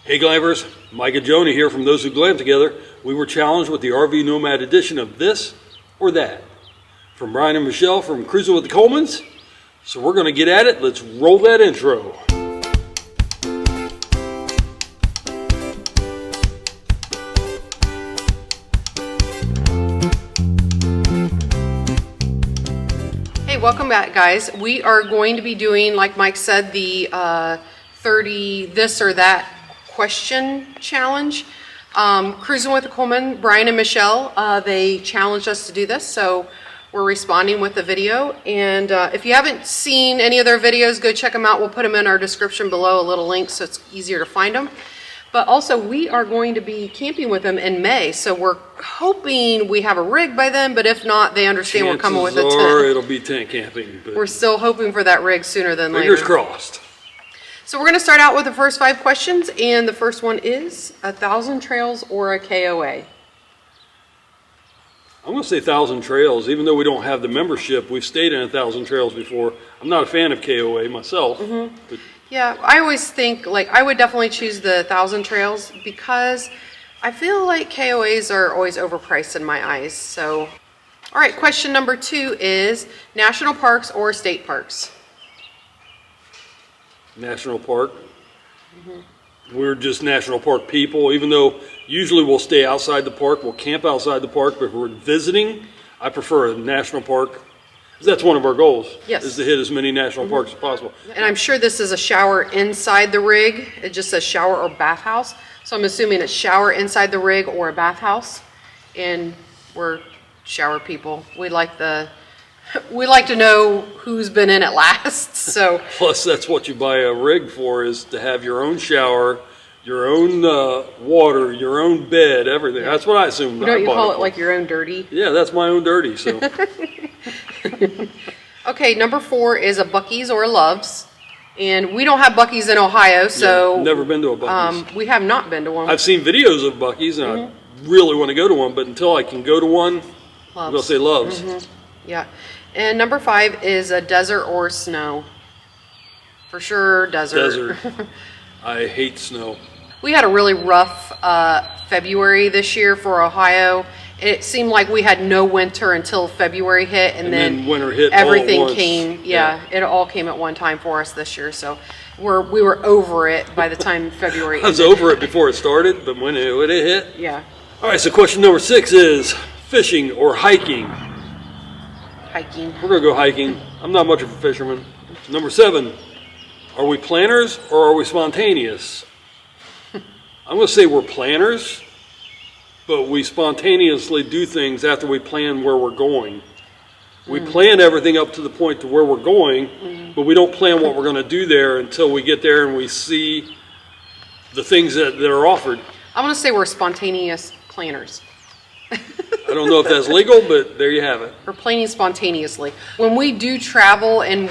Hey Glampers, Mike and Joni here from Those Who Glam Together. We were challenged with the RV Nomad edition of This or That. From Brian and Michelle from Crusin with the Colemans. So we're going to get at it. Let's roll that intro. Hey, welcome back guys. We are going to be doing, like Mike said, the 30 this or that question challenge. Crusin with the Coleman, Brian and Michelle, they challenged us to do this, so we're responding with the video. And if you haven't seen any of their videos, go check them out. We'll put them in our description below, a little link so it's easier to find them. But also, we are going to be camping with them in May, so we're hoping we have a rig by then, but if not, they understand we're coming with a tent. Or it'll be tent camping. But we're still hoping for that rig sooner than later. Fingers crossed. So we're going to start out with the first 5 questions, and the first one is 1,000 trails or a KOA? I'm going to say 1,000 trails. Even though we don't have the membership, we've stayed in 1,000 trails before. I'm not a fan of KOA myself. But Yeah, I always think, like, I would definitely choose the 1,000 trails because I feel like KOAs are always overpriced in my eyes. So, all right, question number 2 is national parks or state parks? National Park. We're just national park people, even though usually we'll stay outside the park, we'll camp outside the park, but if we're visiting, I prefer a national park. That's one of our goals, Yes. is to hit as many national parks as possible. And I'm sure this is a shower inside the rig. It just says shower or bathhouse. So I'm assuming it's shower inside the rig or a bathhouse. And we're shower people. We like to know who's been in it last. So Plus, that's what you buy a rig for, is to have your own shower, your own water, your own bed, everything. That's what I assume. don't you call it like your own dirty? Yeah, that's my own dirty. So Okay, number 4 is a Buc-ee's or a Love's. And we don't have Buc-ee's in Ohio, so yeah, never been to a Buc-ee's. we have not been to one. I've seen videos of Buc-ee's, and I really want to go to one, but until I can go to one, I'm going to say Love's. Yeah. And number 5 is a desert or snow. For sure, desert. Desert. I hate snow. We had a really rough February this year for Ohio. It seemed like we had no winter until February hit, and then winter hit. everything all at once. came. Yeah, it all came at one time for us this year. So we were over it by the time February. I was over it before it started, but when it hit. Yeah. All right, so question number 6 is fishing or hiking. Hiking. We're going to go hiking. I'm not much of a fisherman. Number 7, are we planners or are we spontaneous? I'm going to say we're planners, but we spontaneously do things after we plan where we're going. We plan everything up to the point to where we're going, but we don't plan what we're going to do there until we get there and we see the things that are offered. I'm going to say we're spontaneous planners. I don't know if that's legal, but there you have it. We're planning spontaneously. When we do travel and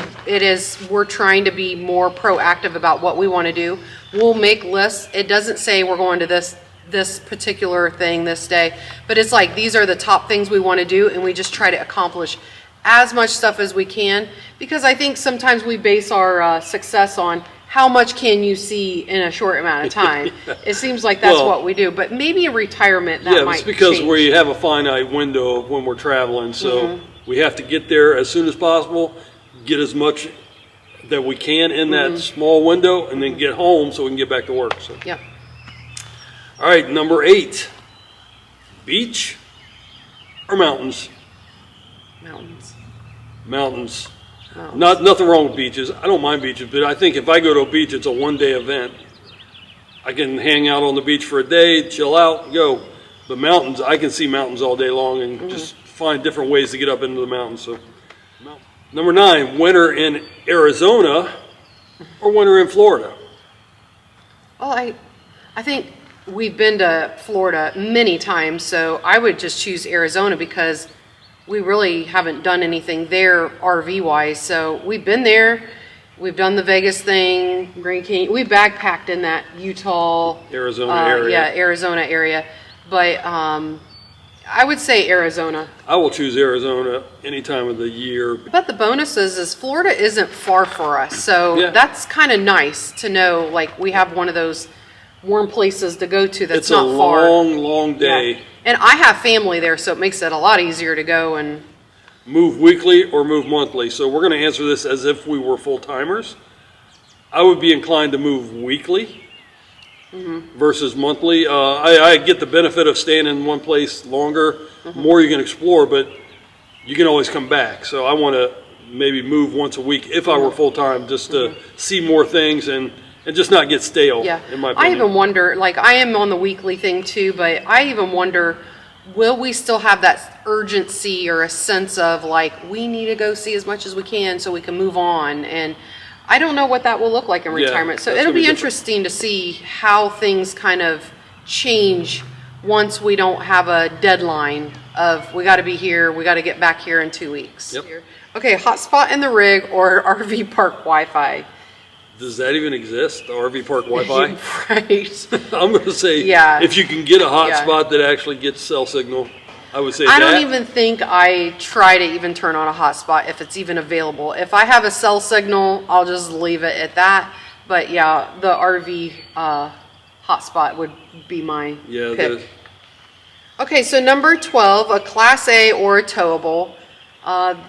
we're trying to be more proactive about what we want to do, we'll make lists. It doesn't say we're going to this particular thing this day, but it's like these are the top things we want to do, and we just try to accomplish as much stuff as we can, because I think sometimes we base our success on how much can you see in a short amount of time. It seems like that's what we do, but maybe in retirement that might it's because change. we have a finite window of when we're traveling, so we have to get there as soon as possible, get as much that we can in that small window, and then get home so we can get back to work. So. Yep. All right, number 8, beach or mountains? Mountains. Mountains. Nothing wrong with beaches. I don't mind beaches, but I think if I go to a beach, it's a one-day event. I can hang out on the beach for a day, chill out, go. But mountains, I can see mountains all day long and just find different ways to get up into the mountains. So, number 9, winter in Arizona or winter in Florida? Well, I think we've been to Florida many times, so I would just choose Arizona because we really haven't done anything there RV-wise. So we've been there. We've done the Vegas thing, Grand Canyon. We backpacked in that Utah, Arizona area. Yeah, Arizona area. But I would say Arizona. I will choose Arizona any time of the year. But the bonuses is Florida isn't far for us. So Yeah. that's kind of nice to know, like we have one of those warm places to go to that's It's not a far. long day. Yeah. And I have family there, so it makes it a lot easier to go and Move weekly or move monthly. So we're going to answer this as if we were full-timers. I would be inclined to move weekly versus monthly. I get the benefit of staying in one place longer, more you can explore, but you can always come back. So I want to maybe move once a week if I were full-time, just to see more things and just not get stale, yeah. in my opinion. I even wonder, like I am on the weekly thing too, but I even wonder, will we still have that urgency or a sense of like, we need to go see as much as we can so we can move on? And I don't know what that will look like in retirement. So that's it'll gonna be be interesting to see how things kind of change once we don't have a deadline of we got to be here, we got to get back here in 2 weeks. Yep. Okay, hotspot in the rig or RV park Wi-Fi. Does that even exist, the RV park Wi-Fi? Right. I'm going to say, Yeah. if you can get a Yeah. hotspot that actually gets cell signal, I would say I that. don't even think I try to even turn on a hotspot if it's even available. If I have a cell signal, I'll just leave it at that. But yeah, the RV hotspot would be my Yeah, pick. Okay, so number 12, a Class A or a towable.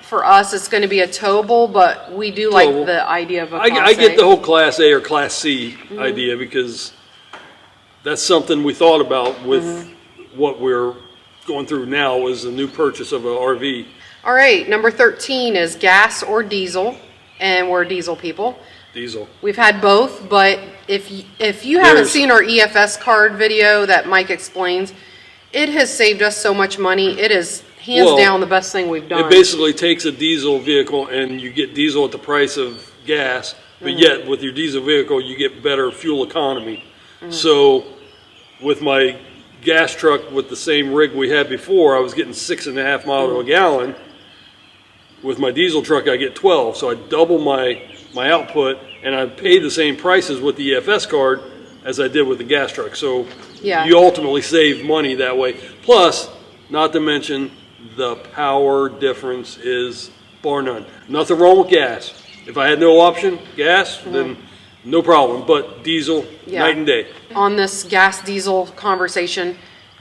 For us, it's going to be a towable, but we do like Towable. the idea of a Class I get A. the whole Class A or Class C idea because that's something we thought about with what we're going through now is a new purchase of an RV. All right, number 13 is gas or diesel, and we're diesel people. Diesel. We've had both, but if you haven't There's- seen our EFS card video that Mike explains, it has saved us so much money. It is hands Well, down the best thing we've done. It basically takes a diesel vehicle and you get diesel at the price of gas, but yet with your diesel vehicle you get better fuel economy. So with my gas truck with the same rig we had before, I was getting 6.5 miles to a gallon. With my diesel truck I get 12, so I double my output and I pay the same prices with the EFS card as I did with the gas truck. So Yeah. you ultimately save money that way. Plus, not to mention, the power difference is bar none. Nothing wrong with gas. If I had no option, gas, then no problem. But diesel, Yeah. night and day. On this gas diesel conversation,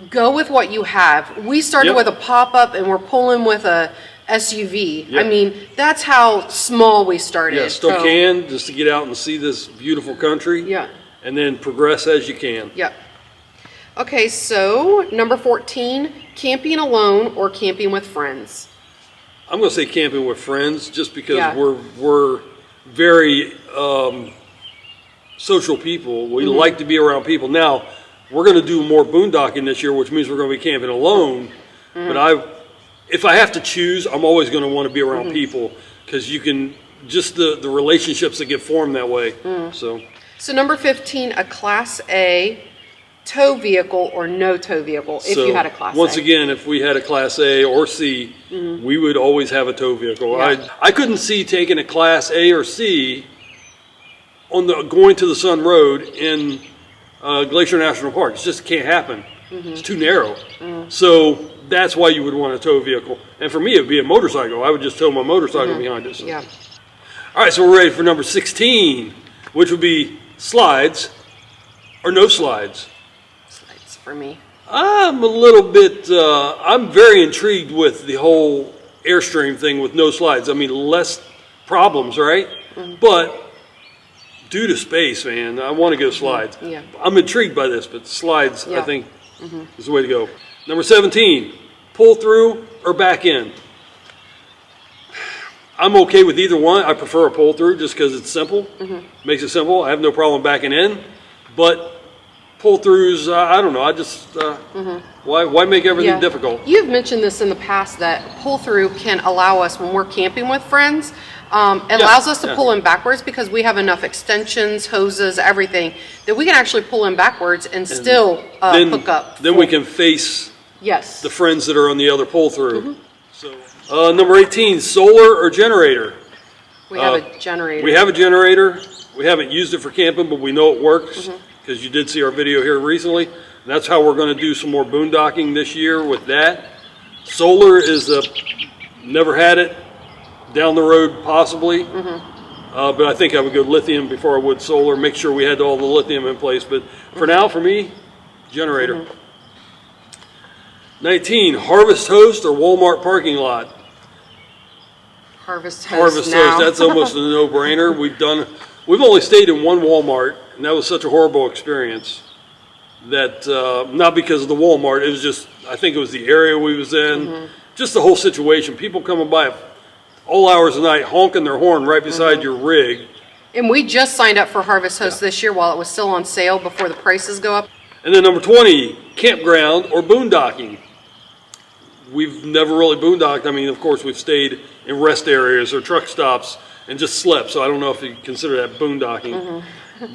go with what you have. We started Yep. with a pop-up and we're pulling with a SUV. Yep. I mean, that's how small we started. Yeah, still So- can, just to get out and see this beautiful country. Yeah. And then progress as you can. Yep. Okay, so number 14, camping alone or camping with friends. I'm going to say camping with friends just because Yeah. we're very social people. We like to be around people. Now, we're going to do more boondocking this year, which means we're going to be camping alone. But if I have to choose, I'm always going to want to be around people because you can, just the relationships that get formed that way. So number 15, a Class A tow vehicle or no tow vehicle if So, you had a Class once A. again, if we had a Class A or C, we would always have a tow vehicle. Yeah. I couldn't see taking a Class A or C on the going to the Sun Road in Glacier National Park. It just can't happen. It's too narrow. So that's why you would want a tow vehicle. And for me, it would be a motorcycle. I would just tow my motorcycle behind it. So. Yeah. All right, so we're ready for number 16, which would be slides or no slides. Slides for me. I'm a little bit, I'm very intrigued with the whole Airstream thing with no slides. I mean, less problems, right? But due to space, man, I want to go slides. Yeah. I'm intrigued by this, but slides, I Yeah. think, is the way to go. Number 17, pull through or back in. I'm okay with either one. I prefer a pull through just because it's simple. Makes it simple. I have no problem backing in. But pull throughs, I don't know. I just, why make everything difficult? You've mentioned this in the past that pull through can allow us when we're camping with friends. It allows us to pull in backwards because we have enough extensions, hoses, everything that we can actually pull in backwards and still hook up. Then we can face Yes. the friends that are on the other pull through. So, number 18, solar or generator. We have a generator. We have a generator. We haven't used it for camping, but we know it works because you did see our video here recently. And that's how we're going to do some more boondocking this year with that. Solar is never had it, down the road possibly. But I think I would go lithium before I would solar, make sure we had all the lithium in place. But for now, for me, generator. 19, Harvest Host or Walmart parking lot? Harvest Harvest now. Host, that's almost a no-brainer. We've only stayed in one Walmart, and that was such a horrible experience. That, not because of the Walmart, it was just, I think it was the area we was in, just the whole situation. People coming by all hours of the night, honking their horn right beside your rig. And we just signed up for Harvest Host this year while it was still on sale before the prices go up. And then number 20, Campground or Boondocking. We've never really boondocked. I mean, of course, we've stayed in rest areas or truck stops and just slept. So I don't know if you consider that boondocking.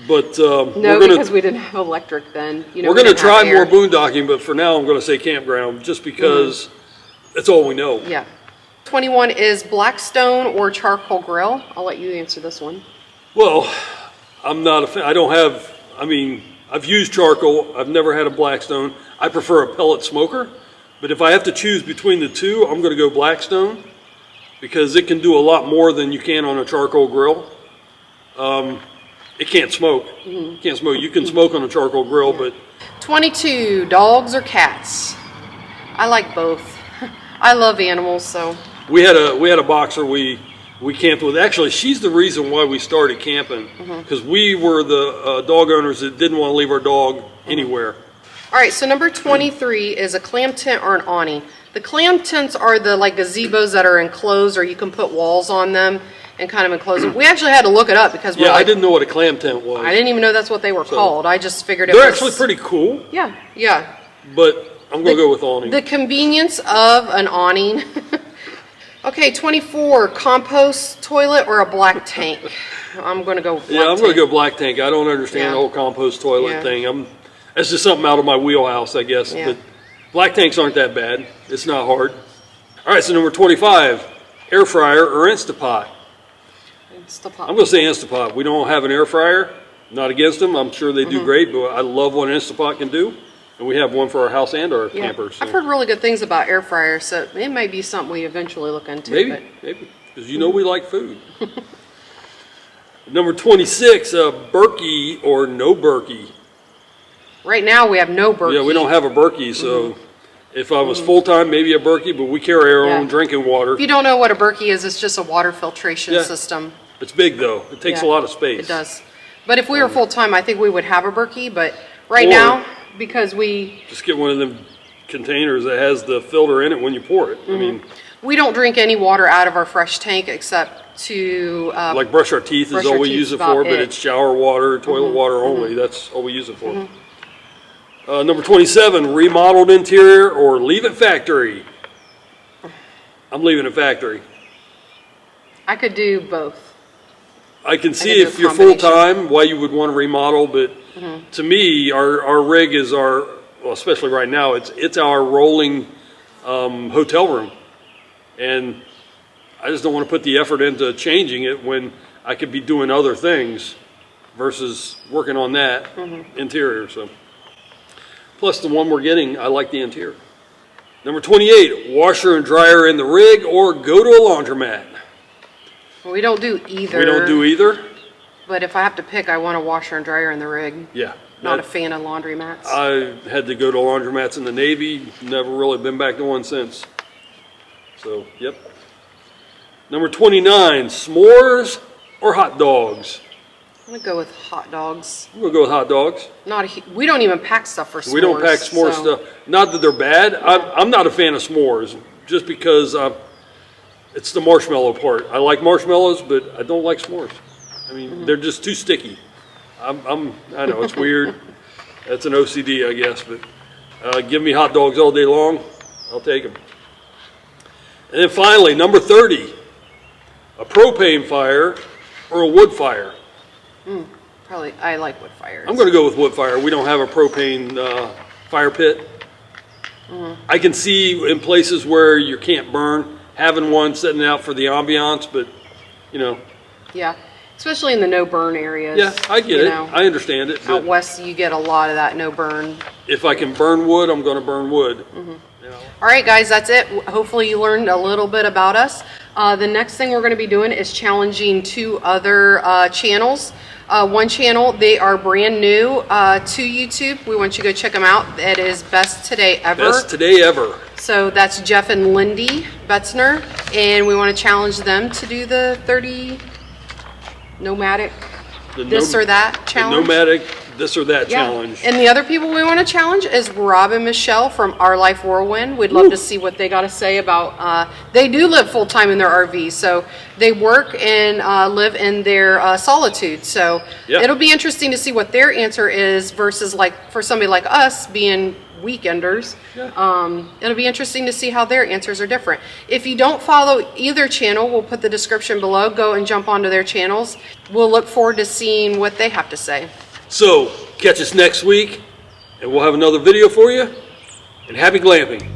But No, because we didn't have electric then. You know, we're going to try more boondocking, but for now I'm going to say campground just because that's all we know. Yeah. 21 is Blackstone or charcoal grill. I'll let you answer this one. Well, I'm not a fan. I don't have, I mean, I've used charcoal. I've never had a Blackstone. I prefer a pellet smoker. But if I have to choose between the two, I'm going to go Blackstone because it can do a lot more than you can on a charcoal grill. It can't smoke. Can't smoke. You can smoke on a charcoal grill, but 22, dogs or cats? I like both. I love animals, so. we had a boxer we camped with. Actually, she's the reason why we started camping because we were the dog owners that didn't want to leave our dog anywhere. All right, so number 23 is a clam tent or an awning. The clam tents are the like gazebos that are enclosed, or you can put walls on them and kind of enclose them. We actually had to look it up because we're I didn't know what a clam tent was. I didn't even know that's what they were called. I just figured it They're was. actually pretty cool. Yeah, yeah. But I'm going to go with awning. The convenience of an awning. Okay, 24, compost toilet or a black tank? I'm going to go black I'm going to go black tank. I don't understand the whole compost toilet thing. That's just something out of my wheelhouse, I guess. Yeah. But black tanks aren't that bad. It's not hard. All right, so number 25, air fryer or Instapot? Instapot. I'm going to say Instapot. We don't have an air fryer. Not against them. I'm sure they do great, but I love what an Instapot can do. And we have one for our house and our campers. So. I've heard really good things about air fryers, so it may be something we eventually look into. Maybe, because you know we like food. Number 26, Berkey or no Berkey? Right now we have no Berkey. Yeah, we don't have a Berkey, so if I was full-time, maybe a Berkey, but we carry our own drinking water. If you don't know what a Berkey is, it's just a water filtration system. It's big, though. It takes a lot of space. It does. But if we were full-time, I think we would have a Berkey, but right now, because we... Just get one of them containers that has the filter in it when you pour it. I mean... We don't drink any water out of our fresh tank except to... like brush our teeth is all we use it for, but it's shower water, toilet water only. That's all we use it for. Number 27, remodeled interior or leave it factory? I'm leaving it factory. I could do both. I can see if you're full-time why you would want to remodel, but to me, our rig is well, especially right now, it's our rolling hotel room. And I just don't want to put the effort into changing it when I could be doing other things versus working on that interior. So, plus the one we're getting, I like the interior. Number 28, washer and dryer in the rig or go to a laundromat? We don't do either. We don't do either? But if I have to pick, I want a washer and dryer in the rig. Yeah. Not a fan of laundromats. I had to go to laundromats in the Navy. Never really been back to one since. So, yep. Number 29, s'mores or hot dogs? I'm going to go with hot dogs. I'm going to go with hot dogs. We don't even pack stuff for s'mores. We don't pack s'more stuff. Not that they're bad. I'm not a fan of s'mores just because it's the marshmallow part. I like marshmallows, but I don't like s'mores. I mean, they're just too sticky. I know, it's weird. That's an OCD, I guess, but give me hot dogs all day long. I'll take them. And then finally, number 30, a propane fire or a wood fire? Probably, I like wood fires. I'm going to go with wood fire. We don't have a propane fire pit. I can see in places where you can't burn, having one sitting out for the ambiance, but, you know. Yeah, especially in the no-burn areas. Yeah, I get it. I understand it. Out west, you get a lot of that no-burn. If I can burn wood, I'm going to burn wood. You know. All right, guys, that's it. Hopefully you learned a little bit about us. The next thing we're going to be doing is challenging 2 other channels. One channel, they are brand new to YouTube. We want you to go check them out. It is Best Today Ever. Best Today Ever. So that's Jeff and Lindy Betzner, and we want to challenge them to do the 30 nomadic this or that challenge. The nomadic this or that challenge. And the other people we want to challenge is Rob and Michelle from Our Life Whirlwind. We'd love to see what they got to say about, they do live full time in their RV, so they work and live in their solitude. So it'll be interesting to see what their answer is versus like for somebody like us being weekenders. It'll be interesting to see how their answers are different. If you don't follow either channel, we'll put the description below. Go and jump onto their channels. We'll look forward to seeing what they have to say. So catch us next week and we'll have another video for you, and happy glamping.